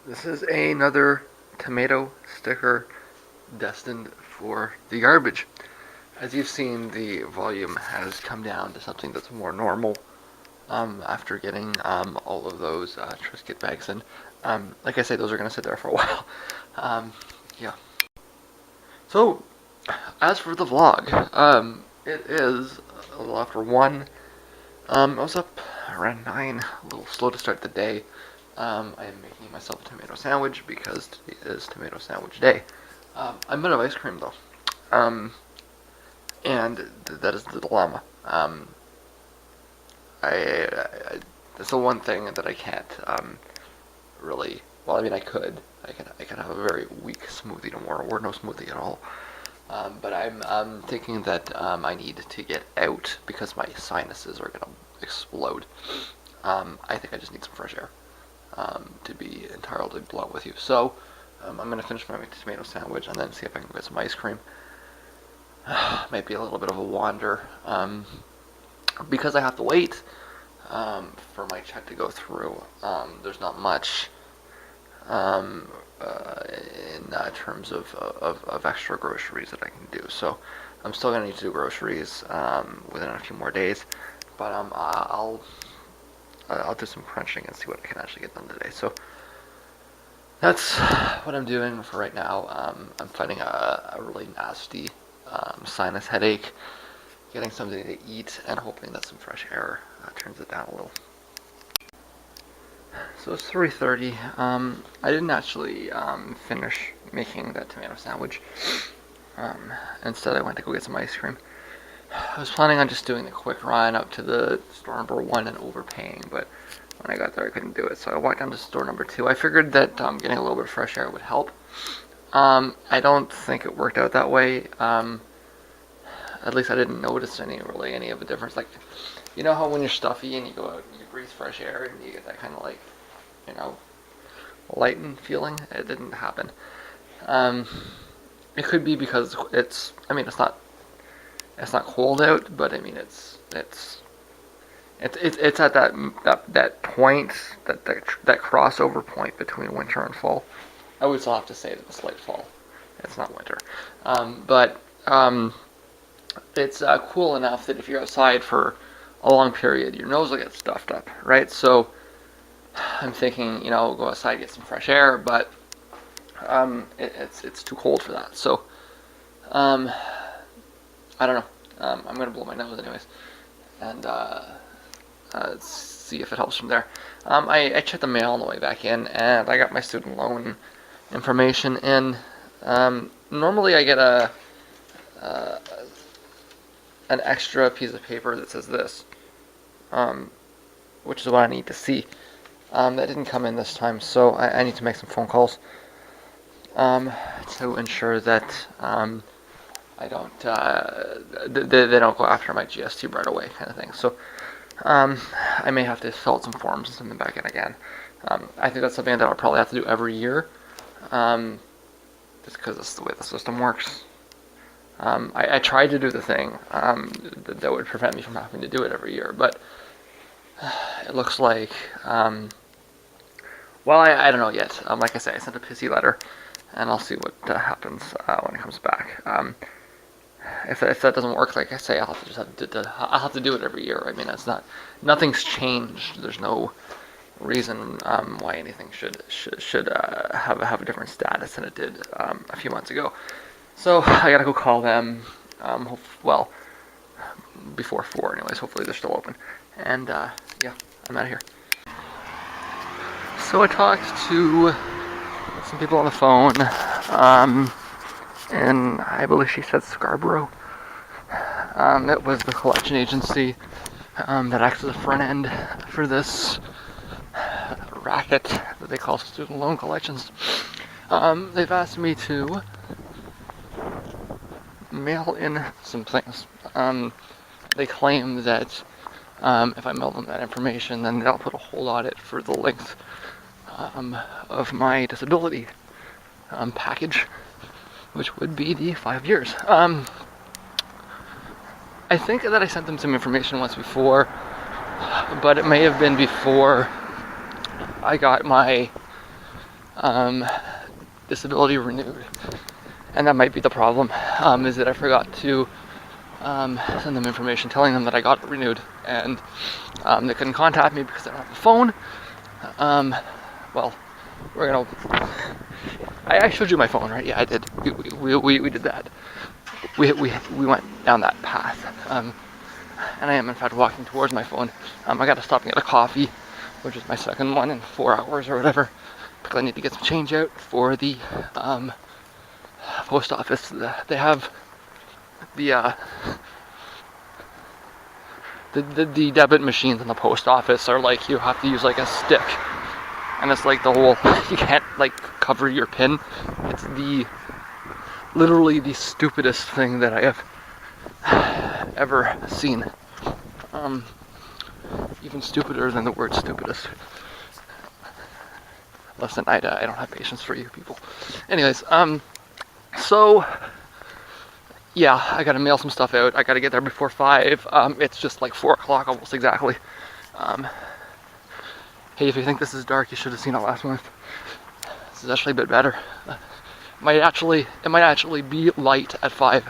This is another tomato sticker destined for the garbage. As you've seen, the volume has come down to something that's more normal after getting all of those Triscuit bags in. Like I say, those are going to sit there for a while. Yeah. So, as for the vlog, it is a little after 1. I was up around 9, a little slow to start the day. I am making myself a tomato sandwich because today is tomato sandwich day. I'm out of ice cream though, and that is the dilemma. That's the one thing that I can't really. Well, I mean, I could. I could have a very weak smoothie tomorrow, or no smoothie at all. But I'm thinking that I need to get out because my sinuses are gonna explode. I think I just need some fresh air. To be entirely blunt with you. So, I'm going to finish my tomato sandwich and then see if I can get some ice cream. Might be a little bit of a wander. Because I have to wait for my check to go through, there's not much in terms of extra groceries that I can do. So, I'm still going to need to do groceries within a few more days. But I'll do some crunching and see what I can actually get done today. So that's what I'm doing for right now. I'm fighting a really nasty sinus headache, getting something to eat, and hoping that some fresh air turns it down a little. So it's 3:30. I didn't actually finish making that tomato sandwich. Instead, I went to go get some ice cream. I was planning on just doing the quick run up to the store number 1 and overpaying, but when I got there I couldn't do it, so I walked down to store number 2. I figured that getting a little bit of fresh air would help. I don't think it worked out that way. At least I didn't notice any of the difference. Like, you know how when you're stuffy and you go out and you breathe fresh air and you get that kind of like, lightened feeling? It didn't happen. It could be because it's not cold out, but I mean it's at that point, that crossover point between winter and fall. I would still have to say that it's late fall. It's not winter, but it's cool enough that if you're outside for a long period, your nose will get stuffed up, right? So I'm thinking, go outside, get some fresh air, but it's too cold for that. So I don't know. I'm going to blow my nose anyways. And see if it helps from there. I checked the mail on the way back in, and I got my student loan information in. Normally I get an extra piece of paper that says this, which is what I need to see. That didn't come in this time, so I need to make some phone calls to ensure that I don't, they don't go after my GST right away, kind of thing. So, I may have to fill out some forms and send them back in again. I think that's something that I'll probably have to do every year, just because that's the way the system works. I tried to do the thing that would prevent me from having to do it every year, but it looks like, well, I don't know yet. Like I say, I sent a pissy letter, and I'll see what happens when it comes back. If that doesn't work, like I say, I'll have to do it every year. I mean, nothing's changed. There's no reason why anything should have a different status than it did a few months ago. So I gotta go call them. Before 4, anyways. Hopefully they're still open. And yeah, I'm out of here. So I talked to some people on the phone. And I believe she said Scarborough. It was the collection agency that acts as a front end for this racket that they call student loan collections. They've asked me to mail in some things. They claim that if I mail them that information, then they'll put a hold on it for the length of my disability package, which would be the 5 years. I think that I sent them some information once before, but it may have been before I got my disability renewed. And that might be the problem, is that I forgot to send them information telling them that I got it renewed, and they couldn't contact me because I don't have a phone. Well, we're gonna. I showed you my phone, right? Yeah, I did. We did that. We went down that path. And I am in fact walking towards my phone. I got to stop and get a coffee, which is my second one in 4 hours or whatever, because I need to get some change out for the post office. They have the debit machines in the post office are like, you have to use like a stick, and it's like the whole, you can't like cover your pin. It's literally the stupidest thing that I have ever seen. Even stupider than the word stupidest. Listen, I don't have patience for you people. Anyways, so yeah, I gotta mail some stuff out. I gotta get there before 5. It's just like 4 o'clock almost exactly. Hey, if you think this is dark, you should have seen it last month. This is actually a bit better. It might actually be light at 5.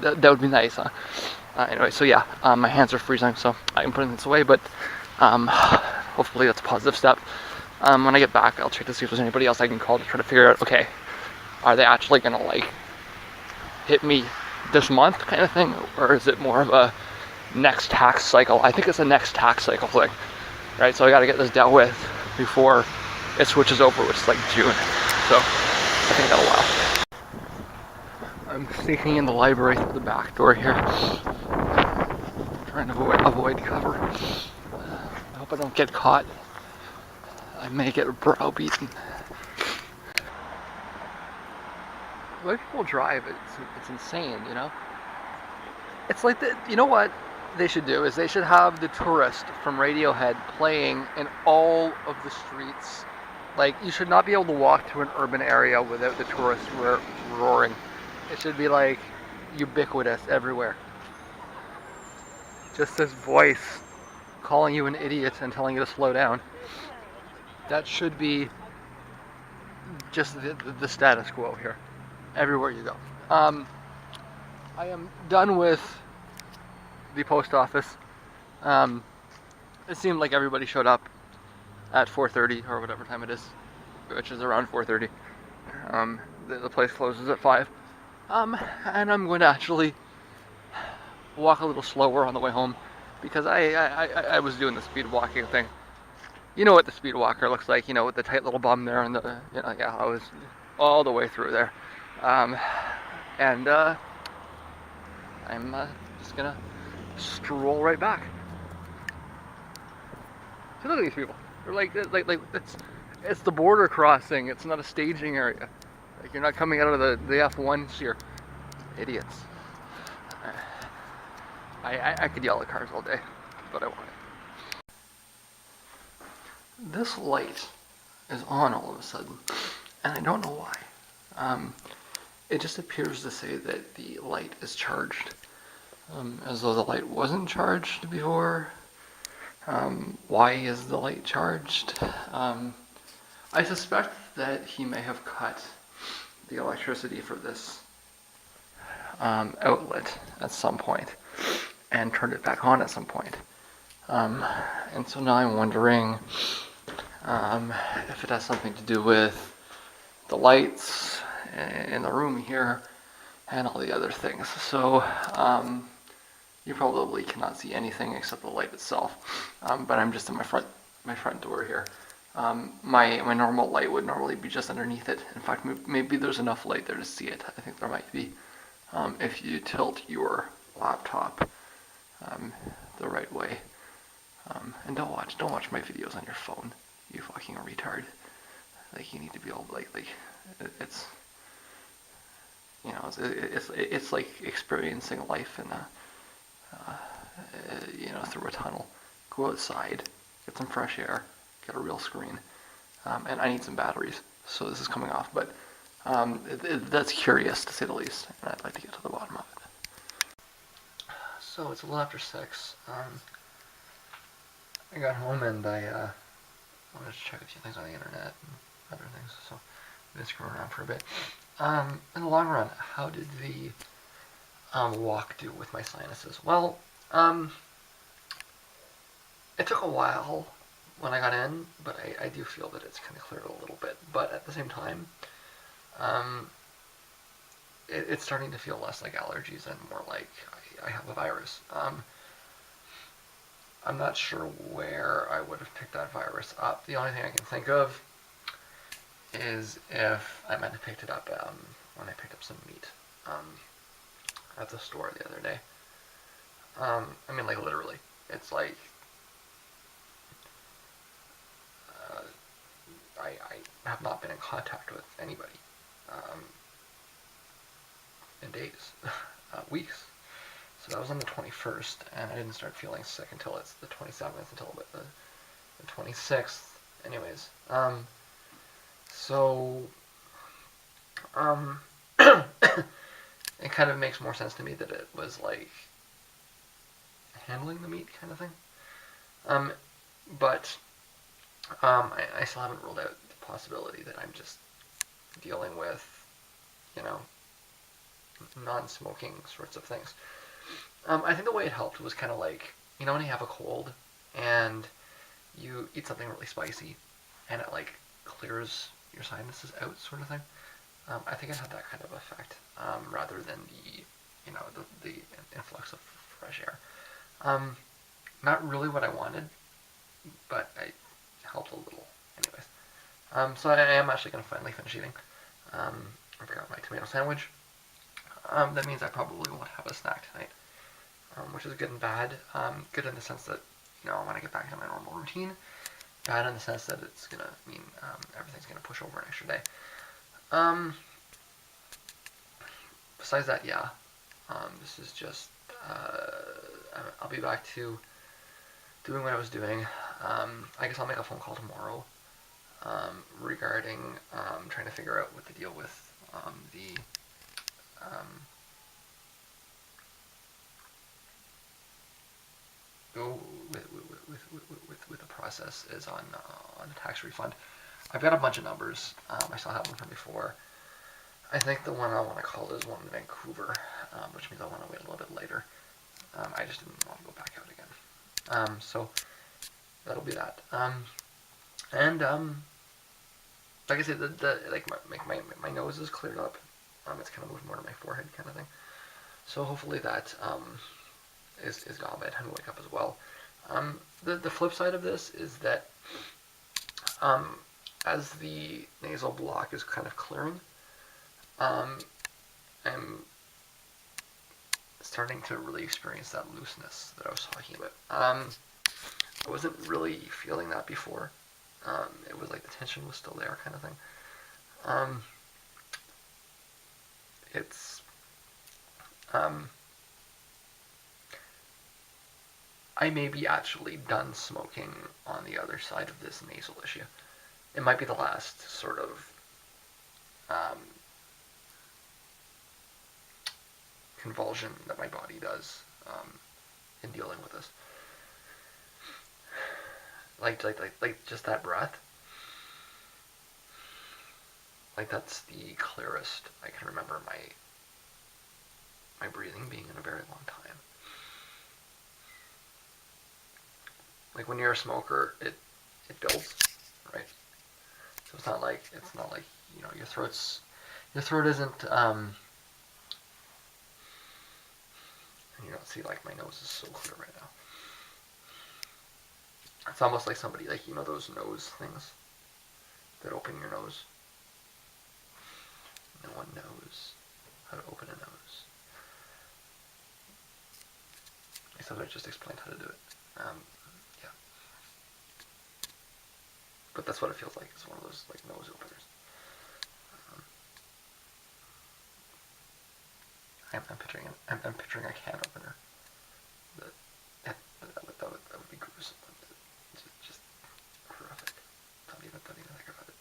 That would be nice, huh? Anyway, so yeah, my hands are freezing, so I'm putting this away, but hopefully that's a positive step. When I get back, I'll check to see if there's anybody else I can call to try to figure out, okay, are they actually gonna like hit me this month kind of thing, or is it more of a next tax cycle? I think it's a next tax cycle thing, right? So I gotta get this dealt with before it switches over, which is like June. So I think that'll allow. I'm sneaking in the library through the back door here, trying to avoid cover. I hope I don't get caught. I may get browbeaten. The way people drive, it's insane, you know? It's like, you know what they should do is they should have The Tourist from Radiohead playing in all of the streets. Like, you should not be able to walk to an urban area without The Tourist roaring. It should be like ubiquitous everywhere. Just this voice calling you an idiot and telling you to slow down. That should be just the status quo here, everywhere you go. I am done with the post office. It seemed like everybody showed up at 4:30 or whatever time it is, which is around 4:30. The place closes at 5. And I'm going to actually walk a little slower on the way home, because I was doing the speed walking thing. You know what the speed walker looks like, you know, with the tight little bum there, and the, you know, yeah, I was all the way through there. I'm just gonna stroll right back. So look at these people. They're like it's the border crossing. It's not a staging area. Like, you're not coming out of the F1s here. Idiots. I could yell at cars all day, but I won't. This light is on all of a sudden, and I don't know why. It just appears to say that the light is charged, as though the light wasn't charged before. Why is the light charged? I suspect that he may have cut the electricity for this outlet at some point and turned it back on at some point. And so now I'm wondering if it has something to do with the lights in the room here and all the other things. So you probably cannot see anything except the light itself, but I'm just in my front door here. My normal light would normally be just underneath it. In fact, maybe there's enough light there to see it. I think there might be, if you tilt your laptop the right way. And don't watch my videos on your phone, you fucking retard. Like, you need to be all like it's, you know, it's like experiencing life in a you know, through a tunnel. Go outside, get some fresh air, get a real screen, and I need some batteries, so this is coming off, but that's curious to say the least, and I'd like to get to the bottom of it. So it's a little after 6. I got home and I wanted to check a few things on the internet and other things, so I've been screwing around for a bit. In the long run, how did the walk do with my sinuses? Well, it took a while when I got in, but I do feel that it's kind of cleared a little bit. But at the same time, um, it's starting to feel less like allergies and more like I have a virus. I'm not sure where I would have picked that virus up. The only thing I can think of is if I might have picked it up when I picked up some meat at the store the other day. I mean, like literally, it's like uh, I have not been in contact with anybody um, in days, weeks. So that was on the 21st, and I didn't start feeling sick until it's the 27th, until about the 26th. Anyways, so um, it kind of makes more sense to me that it was like handling the meat kind of thing. Um, but I still haven't ruled out the possibility that I'm just dealing with, you know, non-smoking sorts of things. I think the way it helped was kind of like, you know, when you have a cold and you eat something really spicy and it like clears your sinuses out, sort of thing. I think it had that kind of effect rather than the influx of fresh air. Um, Not really what I wanted, but it helped a little, anyways. So I am actually going to finally finish eating. I've got my tomato sandwich. That means I probably won't have a snack tonight, which is good and bad. Good in the sense that I want to get back to my normal routine. Bad in the sense that it's gonna mean everything's gonna push over an extra day. Um, Besides that, yeah, this is just I'll be back to doing what I was doing. I guess I'll make a phone call tomorrow regarding trying to figure out what the deal with the um, with the process is on the tax refund. I've got a bunch of numbers. I still have them from before. I think the one I want to call is one in Vancouver, which means I want to wait a little bit later. I just didn't want to go back out again. So that'll be that. And like I said, my nose is cleared up. It's kind of moved more to my forehead, kind of thing. So hopefully that is gone by the time I wake up as well. The flip side of this is that as the nasal block is kind of clearing, I'm starting to really experience that looseness that I was talking about. I wasn't really feeling that before. It was like the tension was still there, kind of thing. It's I may be actually done smoking on the other side of this nasal issue. It might be the last sort of convulsion that my body does in dealing with this. Like just that breath. Like that's the clearest I can remember my breathing being in a very long time. Like when you're a smoker, it builds, right? So it's not like your throat isn't see, like my nose is so clear right now. It's almost like somebody, like, those nose things that open your nose. No one knows how to open a nose. Except I just explained how to do it. Yeah. But that's what it feels like. It's one of those, like, nose openers. I'm picturing a can opener. That would be gruesome. Just horrific. Don't even think about it.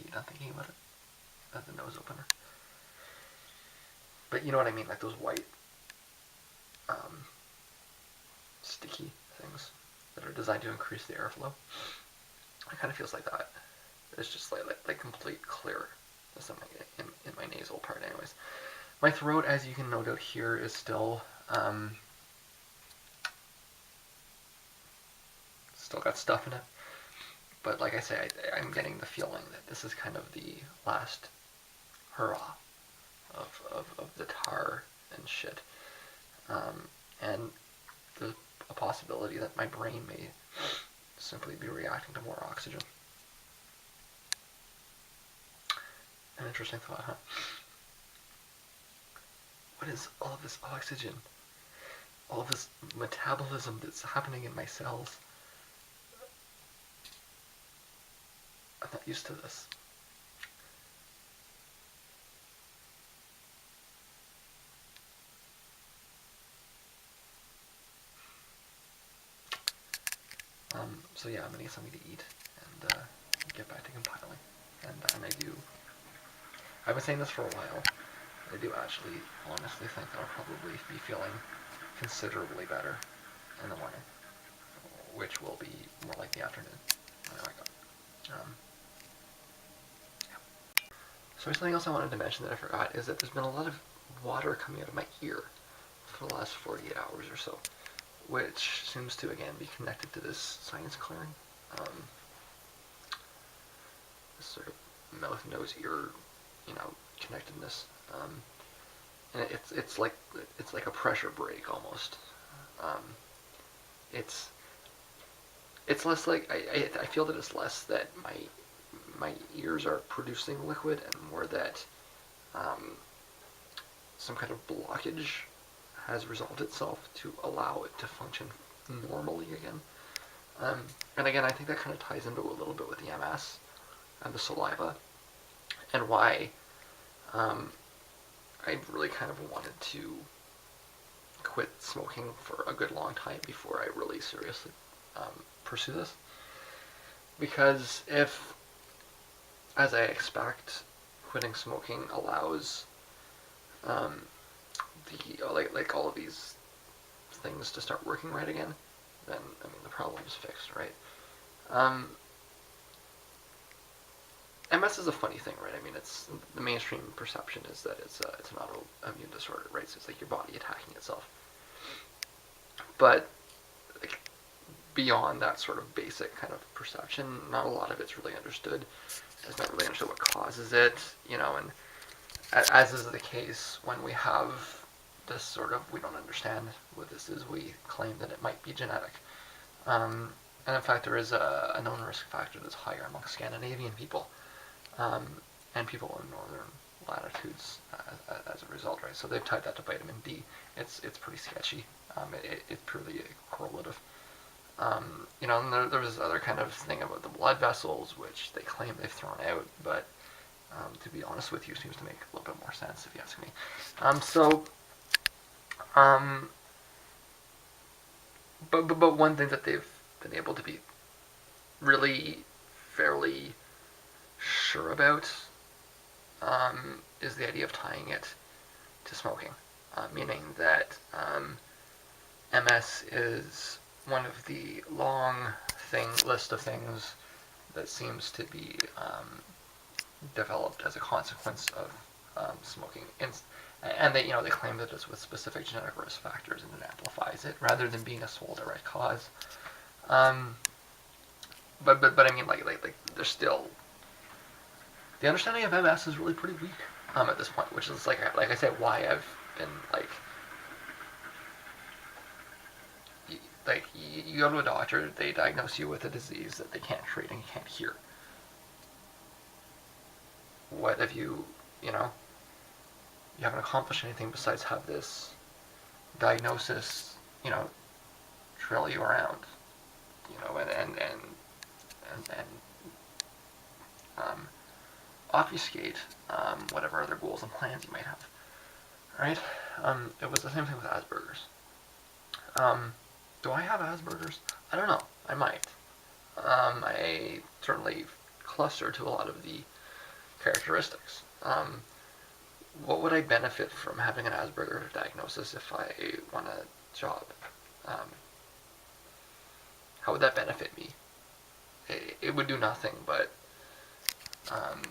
You're not thinking about it? About the nose opener? But you know what I mean, like those white, sticky things that are designed to increase the airflow. It kind of feels like that. It's just like complete clear in my nasal part, anyways. My throat, as you can no doubt hear, is still still got stuff in it. But like I say, I'm getting the feeling that this is kind of the last hurrah of the tar and shit. And there's a possibility that my brain may simply be reacting to more oxygen. An interesting thought, huh? What is all of this oxygen? All of this metabolism that's happening in my cells? I'm not used to this. So yeah, I'm gonna get something to eat and get back to compiling. And I do. I've been saying this for a while. I do actually, honestly think that I'll probably be feeling considerably better in the morning, which will be more like the afternoon when I wake up. Yeah. So something else I wanted to mention that I forgot is that there's been a lot of water coming out of my ear for the last 48 hours or so, which seems to again be connected to this sinus clearing. This sort of mouth, nose, ear, connectedness. And it's like a pressure break almost. It's it's less like I feel that it's less that my ears are producing liquid and more that some kind of blockage has resolved itself to allow it to function normally again. And again, I think that kind of ties into a little bit with the MS and the saliva, and why I really kind of wanted to quit smoking for a good long time before I really seriously pursue this. Because if, as I expect, quitting smoking allows like all of these things to start working right again, then I mean the problem is fixed, right? MS is a funny thing, right? I mean, it's the mainstream perception is that it's an autoimmune disorder, right? So it's like your body attacking itself. But like, beyond that sort of basic kind of perception, not a lot of it's really understood. It's not really understood what causes it, and as is the case when we have this sort of, we don't understand what this is, we claim that it might be genetic. And in fact, there is a known risk factor that's higher among Scandinavian people and people in northern latitudes as a result, right? So they've tied that to vitamin D. It's pretty sketchy. It's purely correlative. And there was this other kind of thing about the blood vessels, which they claim they've thrown out, but to be honest with you, seems to make a little bit more sense if you ask me. But one thing that they've been able to be really fairly sure about is the idea of tying it to smoking, meaning that MS is one of the long list of things that seems to be developed as a consequence of smoking. And they claim that it's with specific genetic risk factors and it amplifies it rather than being a sole direct cause. But I mean like there's still the understanding of MS is really pretty weak at this point, which is like I said, why I've been like you go to a doctor, they diagnose you with a disease that they can't treat and you can't cure. What have you haven't accomplished anything besides have this diagnosis, trail you around, and obfuscate whatever other goals and plans you might have, right? It was the same thing with Asperger's. Do I have Asperger's? I don't know. I might. I certainly cluster to a lot of the characteristics. What would I benefit from having an Asperger's diagnosis if I want a job? how would that benefit me? It would do nothing but um,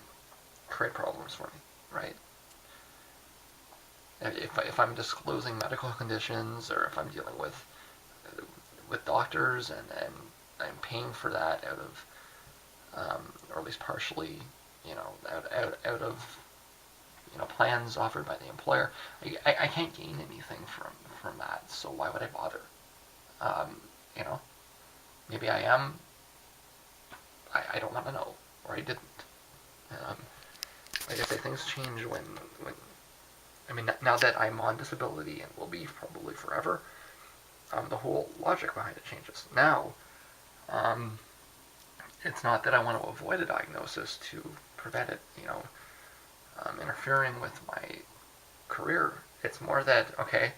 create problems for me, right? If I'm disclosing medical conditions, or if I'm dealing with doctors, and I'm paying for that out of, or at least partially, out of plans offered by the employer, I can't gain anything from that. So why would I bother? Um, you know, maybe I am. I don't want to know, or I didn't. Um, like I say, things change when I mean, now that I'm on disability and will be probably forever, the whole logic behind it changes. Now, um, it's not that I want to avoid a diagnosis to prevent it, interfering with my career. It's more that, okay,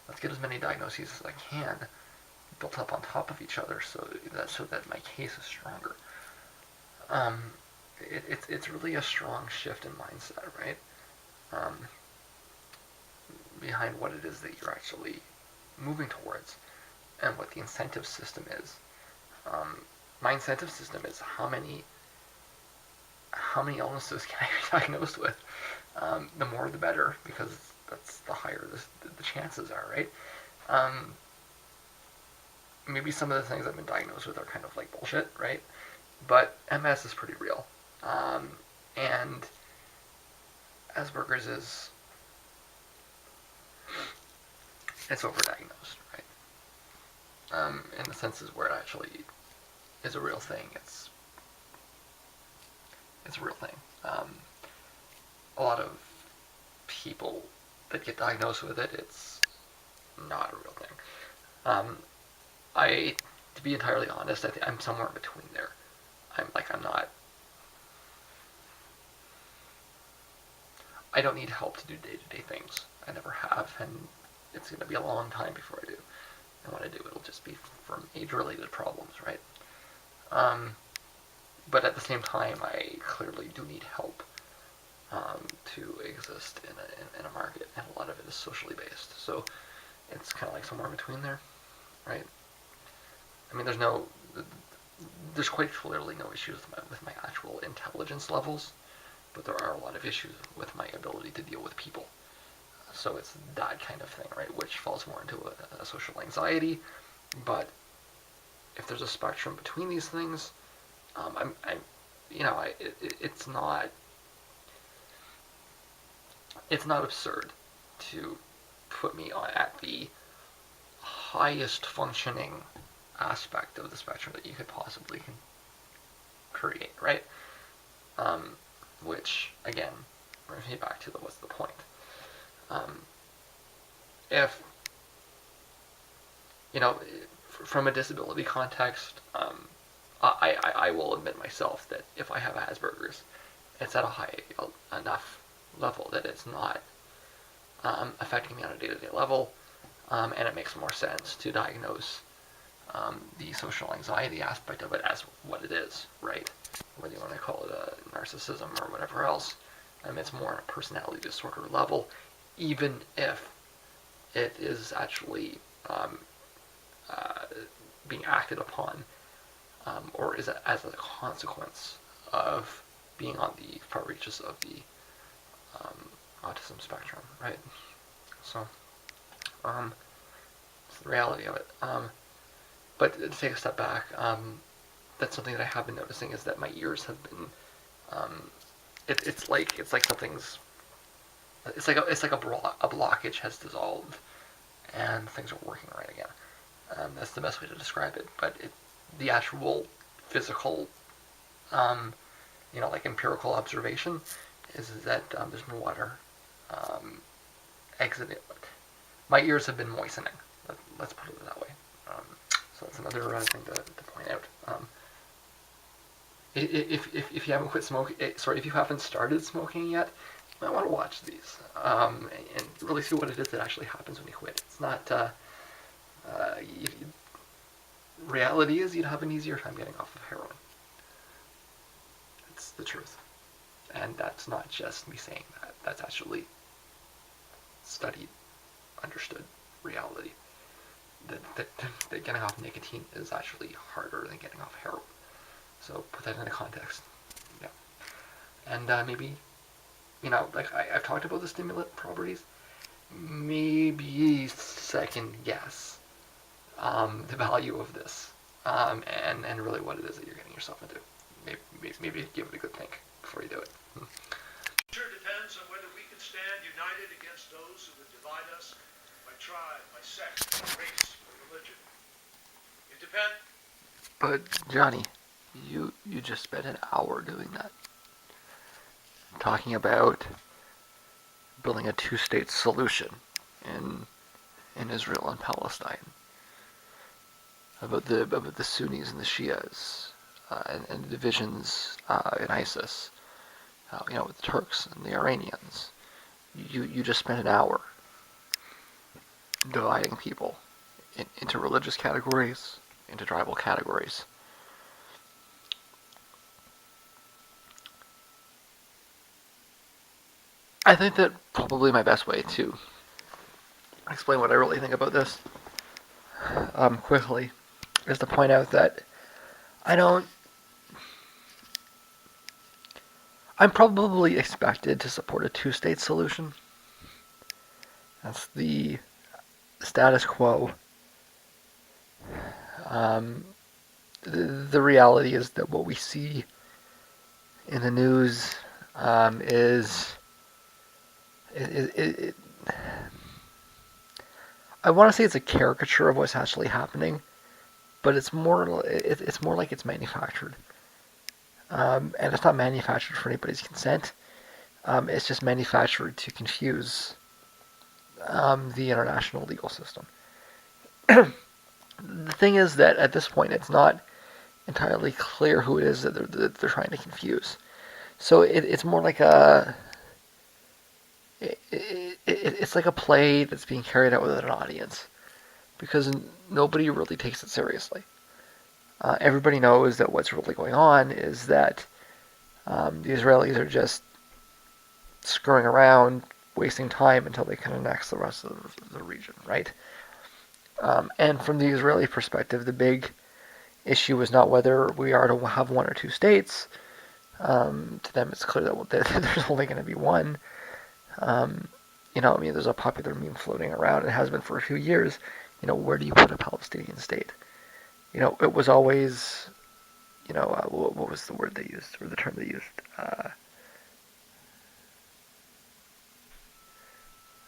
let's get as many diagnoses as I can built up on top of each other, so that my case is stronger. Um, it's really a strong shift in mindset, right? Um, Behind what it is that you're actually moving towards, and what the incentive system is. Um, my incentive system is how many illnesses can I be diagnosed with. The more, the better, because that's the higher the chances are, right? Um, Maybe some of the things I've been diagnosed with are kind of like bullshit, right? But MS is pretty real, and Asperger's is it's overdiagnosed, right? In the senses where it actually is a real thing. It's a real thing. A lot of people that get diagnosed with it, it's not a real thing. Um, to be entirely honest, I think I'm somewhere in between there. I'm not. I don't need help to do day-to-day things. I never have, and it's going to be a long time before I do. And when I do, it'll just be from age-related problems, right? Um, but at the same time, I clearly do need help to exist in a market, and a lot of it is socially based. So it's kind of like somewhere in between there, right? I mean, there's quite clearly no issues with my actual intelligence levels, but there are a lot of issues with my ability to deal with people. So it's that kind of thing, right? Which falls more into a social anxiety. But if there's a spectrum between these things, I'm it's not absurd to put me at the highest functioning aspect of the spectrum that you could possibly create, right? Um, which, again, brings me back to what's the point? Um, if, from a disability context, I will admit myself that if I have Asperger's, it's at a high enough level that it's not affecting me on a day-to-day level, and it makes more sense to diagnose the social anxiety aspect of it as what it is, right? Whether you want to call it a narcissism or whatever else, it's more on a personality disorder level, even if it is actually uh, being acted upon, or is as a consequence of being on the far reaches of the autism spectrum, right? So, it's the reality of it. But to take a step back, that's something that I have been noticing, is that my ears have been. It's like something's. It's like a blockage has dissolved, and things are working right again. That's the best way to describe it. But the actual physical, like empirical observation, is that there's no water exiting. My ears have been moistening. Let's put it that way. So that's another thing to point out. If you haven't quit smoking, if you haven't started smoking yet, you might want to watch these and really see what it is that actually happens when you quit. It's not. Reality is you'd have an easier time getting off of heroin. It's the truth, and that's not just me saying that. That's actually studied, understood reality. that getting off nicotine is actually harder than getting off heroin. So put that into context. Yeah. And maybe, like I've talked about the stimulant properties. Maybe second guess the value of this, and really what it is that you're getting yourself into. Maybe give it a good think before you do it. It sure depends on whether we can stand united against those who would divide us by tribe, by sex, by race, or religion. It depends. But Johnny, you just spent an hour doing that, talking about building a two-state solution in Israel and Palestine, about the Sunnis and the Shias, and the divisions in ISIS, with the Turks and the Iranians. You just spent an hour dividing people into religious categories, into tribal categories. I think that probably my best way to explain what I really think about this, quickly, is to point out that I don't. I'm probably expected to support a two-state solution. That's the status quo. Um, the reality is that what we see in the news is it, I want to say it's a caricature of what's actually happening, but it's more like it's manufactured, and it's not manufactured for anybody's consent. It's just manufactured to confuse the international legal system. The thing is that at this point, it's not entirely clear who it is that they're trying to confuse. So it's more like it's like a play that's being carried out with an audience, because nobody really takes it seriously. Everybody knows that what's really going on is that the Israelis are just screwing around, wasting time until they can annex the rest of the region, right? And from the Israeli perspective, the big issue is not whether we are to have one or two states. To them, it's clear that there's only going to be one. There's a popular meme floating around, and has been for a few years. Where do you put a Palestinian state? It was always, what was the word they used, or the term they used?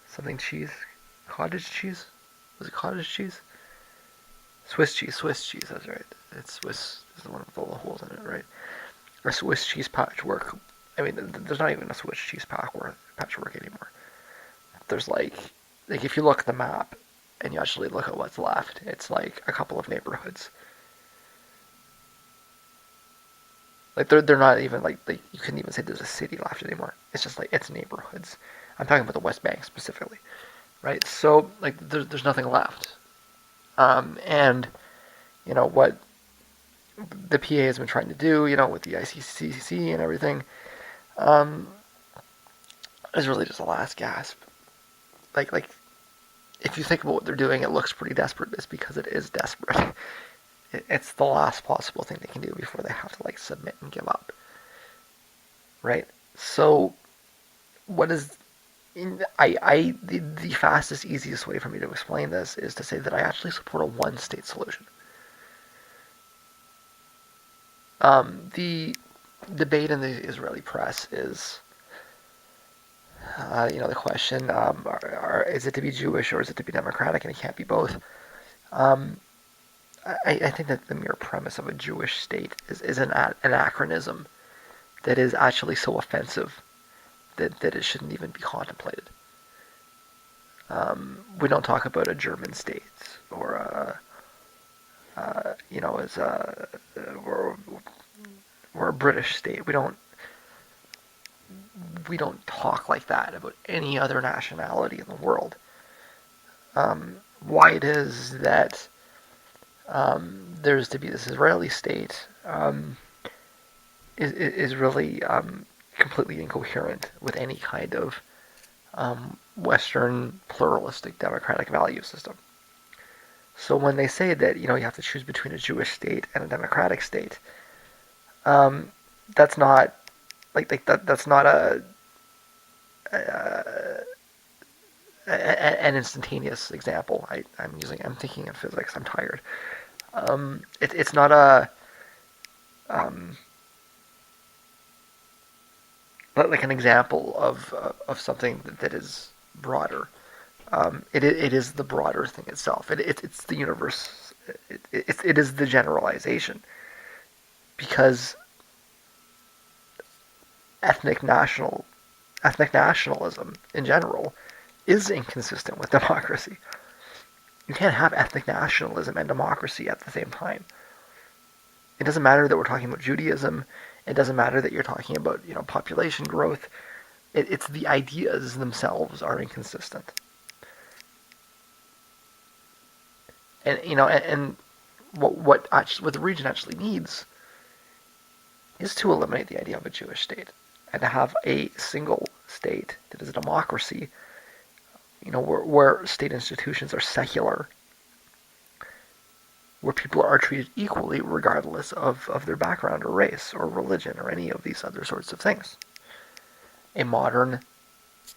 Something cheese? Cottage cheese? Was it cottage cheese? Swiss cheese, that's right. It's Swiss is the one with all the holes in it, right? Or Swiss cheese patchwork. I mean, there's not even a Swiss cheese patchwork anymore. There's like if you look at the map and you actually look at what's left, it's like a couple of neighborhoods. Like they're not even like you couldn't even say there's a city left anymore. It's just like it's neighborhoods. I'm talking about the West Bank specifically, right? So like there's nothing left, and what the PA has been trying to do, with the ICCC and everything, is really just a last gasp. Like if you think about what they're doing, it looks pretty desperate. It's because it is desperate. It's the last possible thing they can do before they have to submit and give up, right? So, what is the fastest, easiest way for me to explain this is to say that I actually support a one-state solution. The debate in the Israeli press is, the question, is it to be Jewish or is it to be democratic, and it can't be both. I think that the mere premise of a Jewish state is an anachronism that is actually so offensive that it shouldn't even be contemplated. We don't talk about a German state or as or a British state. We don't talk like that about any other nationality in the world. Why it is that there's to be this Israeli state is really completely incoherent with any kind of Western pluralistic democratic value system. So when they say that you have to choose between a Jewish state and a democratic state, that's not that's not a an instantaneous example. I'm thinking in physics. I'm tired. It's not a um, like an example of something that is broader. It is the broader thing itself. It's the universe. It is the generalization because ethnic national ethnic nationalism in general is inconsistent with democracy. You can't have ethnic nationalism and democracy at the same time. It doesn't matter that we're talking about Judaism. It doesn't matter that you're talking about population growth. It's the ideas themselves are inconsistent. And what the region actually needs is to eliminate the idea of a Jewish state and to have a single state that is a democracy, where state institutions are secular, where people are treated equally regardless of their background or race or religion or any of these other sorts of things. A modern,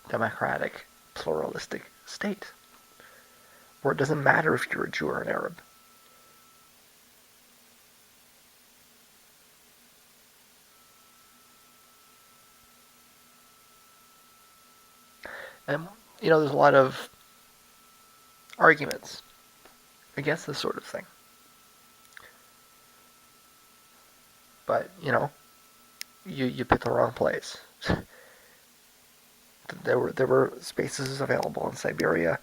democratic, pluralistic state where it doesn't matter if you're a Jew or an Arab. And, there's a lot of arguments against this sort of thing. But, you picked the wrong place. There were spaces available in Siberia.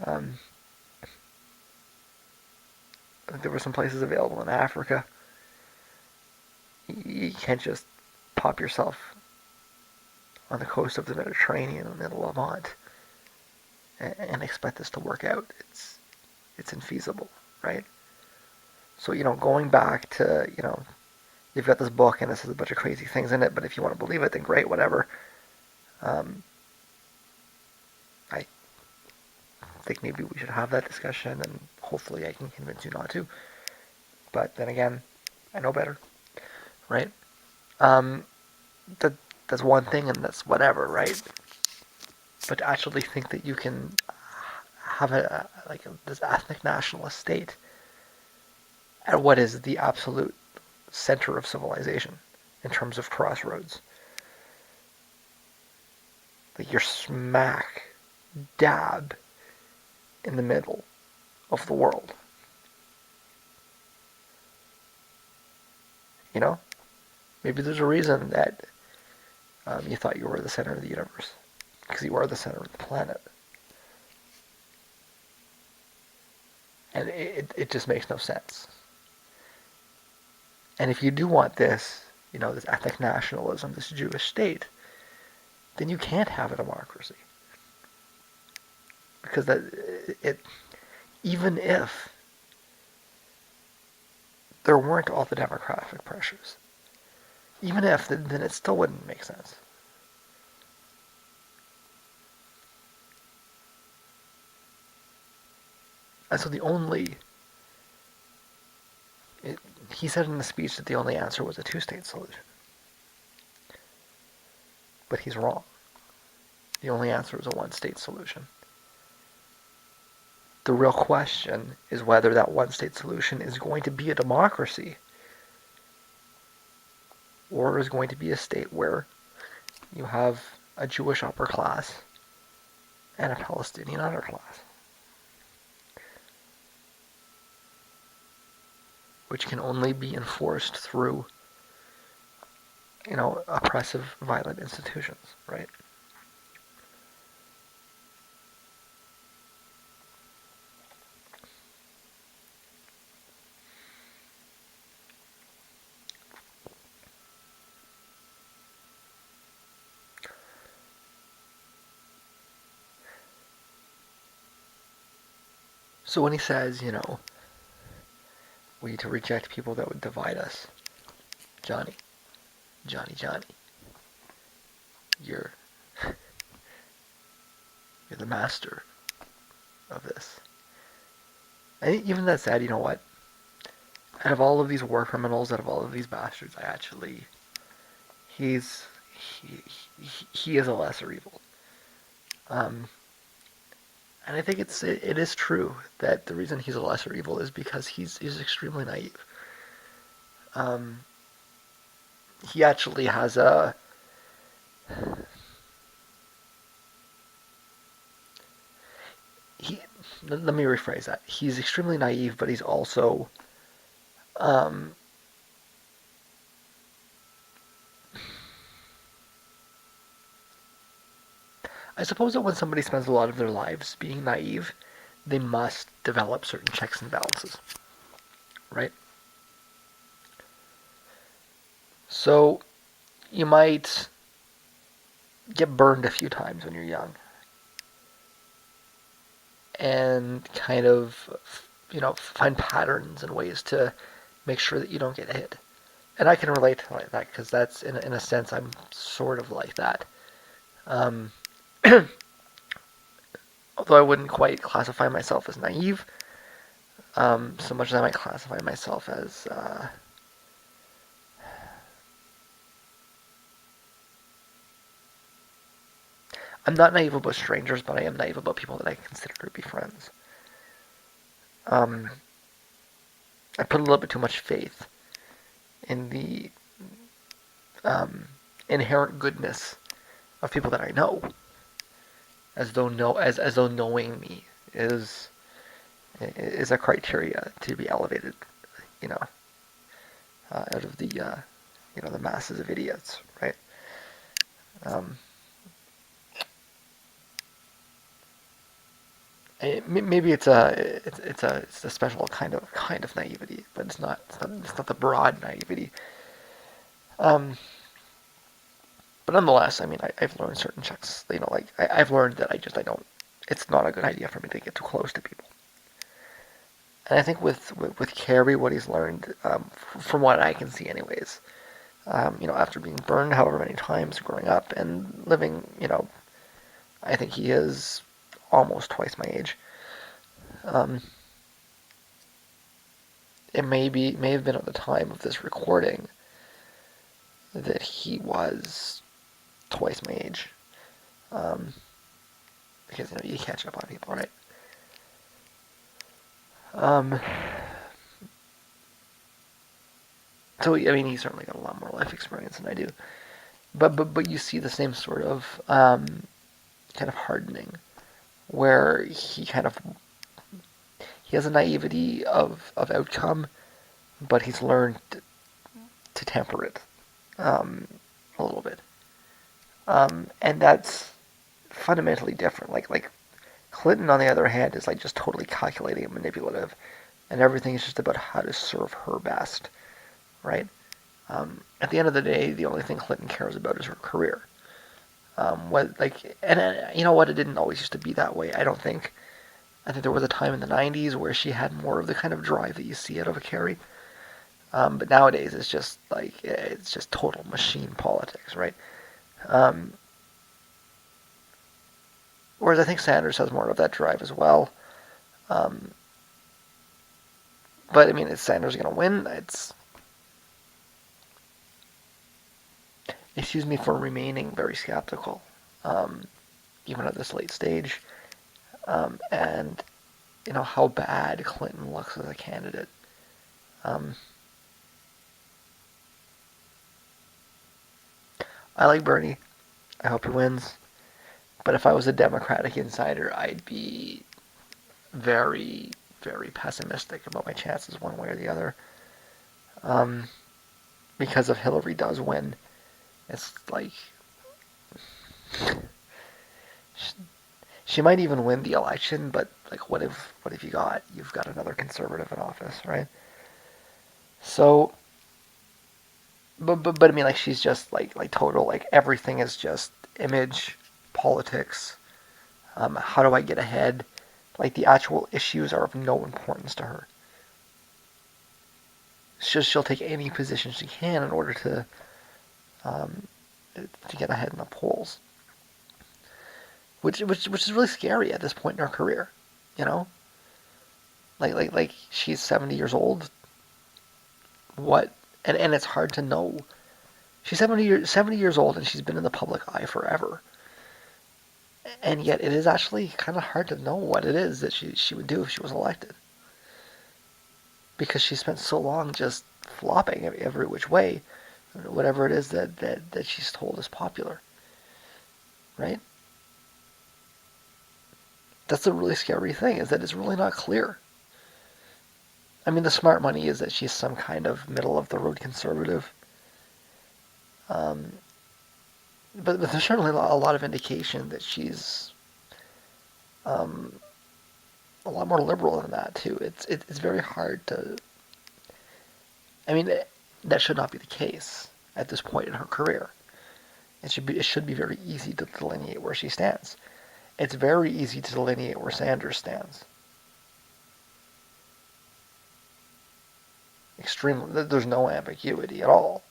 Um, there were some places available in Africa. You can't just pop yourself on the coast of the Mediterranean in the middle of Levant and expect this to work out. It's infeasible, right? So going back to you've got this book and this has a bunch of crazy things in it, but if you want to believe it, then great, whatever. Um, I think maybe we should have that discussion, and hopefully I can convince you not to. But then again, I know better, right? Um, that that's one thing, and that's whatever, right? But to actually think that you can have this ethnic nationalist state at what is the absolute center of civilization in terms of crossroads. Like you're smack dab in the middle of the world. You know? Maybe there's a reason that you thought you were the center of the universe. Because you are the center of the planet. And it just makes no sense. And if you do want this, this ethnic nationalism, this Jewish state, then you can't have a democracy. Because even if there weren't all the demographic pressures, even if, then it still wouldn't make sense. And so he said in the speech that the only answer was a two-state solution. But he's wrong. The only answer is a one-state solution. The real question is whether that one-state solution is going to be a democracy or is going to be a state where you have a Jewish upper class and a Palestinian underclass, which can only be enforced through, oppressive, violent institutions, right? So when he says, we need to reject people that would divide us, Johnny, Johnny, you're you're the master of this. I think even that said, you know what? Out of all of these war criminals, out of all of these bastards, I actually he's he is a lesser evil. Um, and I think it is true that the reason he's a lesser evil is because he's extremely naive. Um, he actually has a he. Let me rephrase that. He's extremely naive, but he's also um, I suppose that when somebody spends a lot of their lives being naive, they must develop certain checks and balances, right? So you might get burned a few times when you're young and kind of, find patterns and ways to make sure that you don't get hit. And I can relate to like that because that's, in a sense, I'm sort of like that. Um, although I wouldn't quite classify myself as naive, so much as I might classify myself as I'm not naive about strangers, but I am naive about people that I consider to be friends. Um, I put a little bit too much faith in the um, inherent goodness of people that I know, as though knowing me is a criteria to be elevated, you know, out of the masses of idiots, right? Um, maybe it's a special kind of naivety, but it's not the broad naivety. Um, but nonetheless, I mean, I've learned certain checks. Like I've learned that I don't. It's not a good idea for me to get too close to people. And I think with Carrie, what he's learned, from what I can see, anyways, after being burned however many times growing up and living, I think he is almost twice my age. Um, it may have been at the time of this recording that he was twice my age, um, because you catch up on people, right? Um, so I mean, he's certainly got a lot more life experience than I do, but you see the same sort of kind of hardening where he has a naivety of outcome, but he's learned to temper it um, a little bit, and that's fundamentally different. Like Clinton, on the other hand, is like just totally calculating and manipulative, and everything is just about how to serve her best, right? At the end of the day, the only thing Clinton cares about is her career. You know what? It didn't always used to be that way. I don't think. I think there was a time in the '90s where she had more of the kind of drive that you see out of a Kerry. But nowadays, it's just total machine politics, right? Um, whereas I think Sanders has more of that drive as well. Um, but I mean, is Sanders going to win? It's Excuse me for remaining very skeptical, um, even at this late stage, and how bad Clinton looks as a candidate. Um, I like Bernie. I hope he wins. But if I was a Democratic insider, I'd be very, very pessimistic about my chances one way or the other. Um, because if Hillary does win, it's like she might even win the election, but like, what if you've got another conservative in office, right? So, but I mean, like, she's just like total, like, everything is just image, politics. How do I get ahead? Like, the actual issues are of no importance to her. She'll take any position she can in order um, to get ahead in the polls, which is really scary at this point in her career, you know. Like she's 70 years old. What? And it's hard to know. She's 70 years old and she's been in the public eye forever. And yet it is actually kind of hard to know what it is that she would do if she was elected. Because she spent so long just flopping every which way, whatever it is that she's told is popular. Right? That's the really scary thing, is that it's really not clear. I mean, the smart money is that she's some kind of middle-of-the-road conservative. Um, but there's certainly a lot of indication that she's um, a lot more liberal than that, too. It's very hard to... I mean, that should not be the case at this point in her career. It should be very easy to delineate where she stands. It's very easy to delineate where Sanders stands. Extremely. There's no ambiguity at all.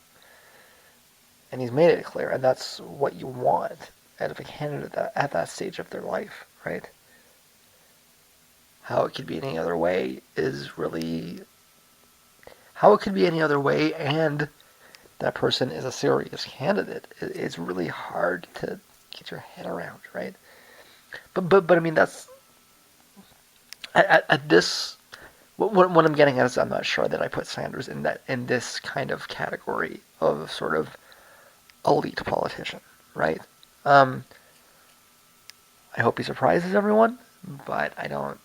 And he's made it clear, and that's what you want out of a candidate at that stage of their life, right? How it could be any other way is really... How it could be any other way, and that person is a serious candidate, it's really hard to get your head around, right? But I mean, that's... At this... What I'm getting at is I'm not sure that I put Sanders in this kind of category of sort of elite politician, right? I hope he surprises everyone, but I don't.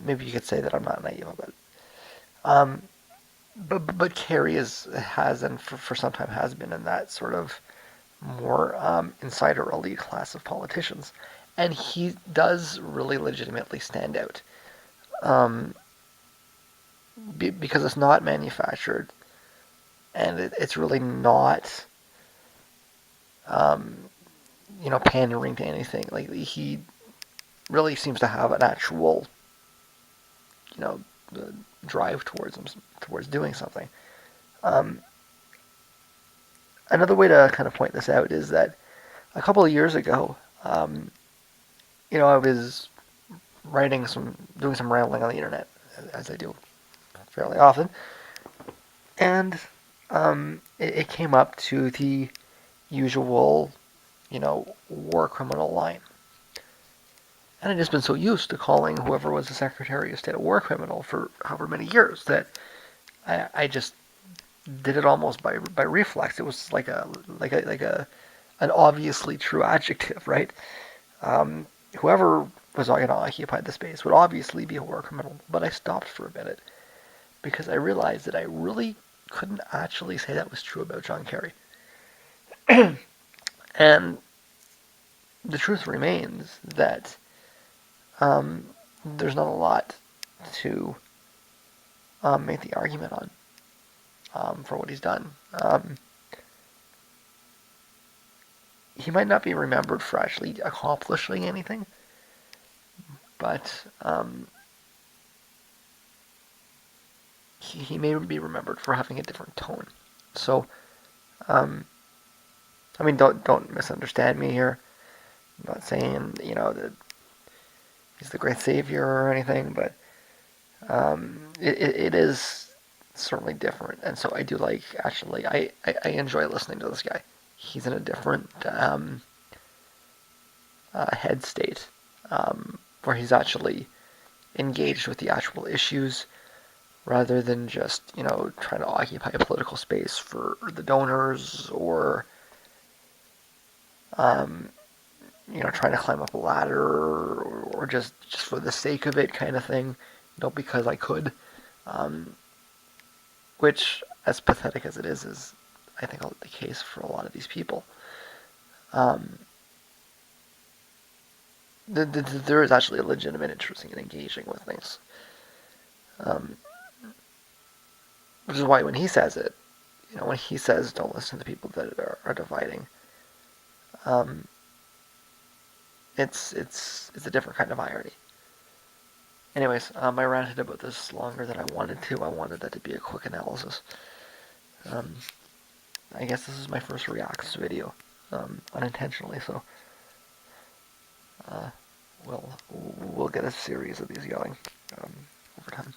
Maybe you could say that I'm not naive about it. Um, but Kerry has and for some time has been in that sort of more insider elite class of politicians, and he does really legitimately stand out. Um, because it's not manufactured, and it's really not, um, pandering to anything. Like he really seems to have an actual, you know, drive towards doing something. Um, Another way to kind of point this out is that a couple of years ago, I was doing some rambling on the internet, as I do fairly often, and it came up to the usual, war criminal line. And I'd just been so used to calling whoever was the Secretary of State a war criminal for however many years that I just did it almost by reflex. It was like an obviously true adjective, right? Whoever was going to occupy the space would obviously be a war criminal. But I stopped for a minute because I realized that I really couldn't actually say that was true about John Kerry. And the truth remains that there's not a lot to make the argument on for what he's done. He might not be remembered for actually accomplishing anything, but he may be remembered for having a different tone. So, I mean, don't misunderstand me here. I'm not saying that he's the great savior or anything, but it is certainly different, and so I do like, actually, I enjoy listening to this guy. He's in a different head state, where he's actually engaged with the actual issues rather than just trying to occupy a political space for the donors, or trying to climb up a ladder, or just for the sake of it kind of thing, because I could. Which, as pathetic as it is I think the case for a lot of these people. There is actually a legitimate interest in engaging with things. Which is why when he says it, when he says don't listen to people that are dividing, it's a different kind of irony. Anyways, I ranted about this longer than I wanted to. I wanted that to be a quick analysis. I guess this is my first reacts video, unintentionally, so we'll get a series of these going over time.